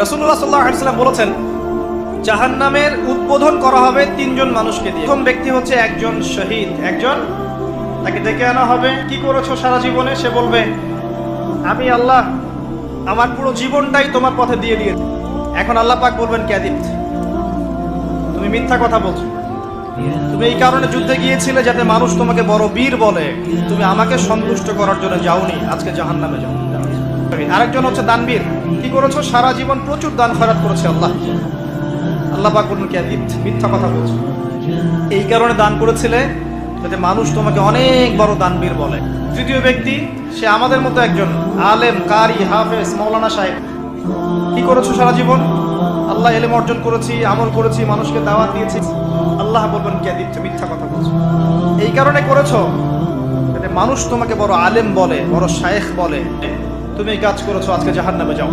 রাসূলুল্লাহ সাল্লাল্লাহু আলাইহি ওয়াসাল্লাম বলেছেন, জাহান্নামের উদ্বোধন করা হবে তিনজন মানুষকে দিয়ে। প্রথম ব্যক্তি হচ্ছে একজন শহীদ, তাকে ডেকে আনা হবে। কি করেছো সারা জীবনে? সে বলবে, আমি আল্লাহ আমার পুরো জীবনটাই তোমার পথে দিয়ে দিয়েছি। এখন আল্লাহ পাক বলবেন, কাযিব, তুমি মিথ্যা কথা বলছো। তুমি এই কারণে যুদ্ধে গিয়েছিলে যাতে মানুষ তোমাকে বড় বীর বলে, তুমি আমাকে সন্তুষ্ট করার জন্য যাওনি, আজকে জাহান্নামে যাও। আরেকজন হচ্ছে দানবীর। কি করেছো? সারা জীবন প্রচুর দান খয়রাত করেছে আল্লাহ পাক বলবেন, কাযিব, মিথ্যা কথা বলছো। এই কারণে দান করেছিলে যাতে মানুষ তোমাকে অনেক বড় দানবীর বলে। তৃতীয় ব্যক্তি, সে আমাদের মতো একজন আলেম, কারি, হাফেজ, মাওলানা সাহেব। কি করেছো সারা জীবন? আল্লাহ ইলম অর্জন করেছি, আমল করেছি, মানুষকে দাওয়াত দিয়েছি। আল্লাহ বলবেন, কাযিব, মিথ্যা কথা বলছো। এই কারণে করেছো যাতে মানুষ তোমাকে বড় আলেম বলে, বড় শায়েখ বলে, তুমি এই কাজ করেছো, আজকে জাহান্নামে যাও।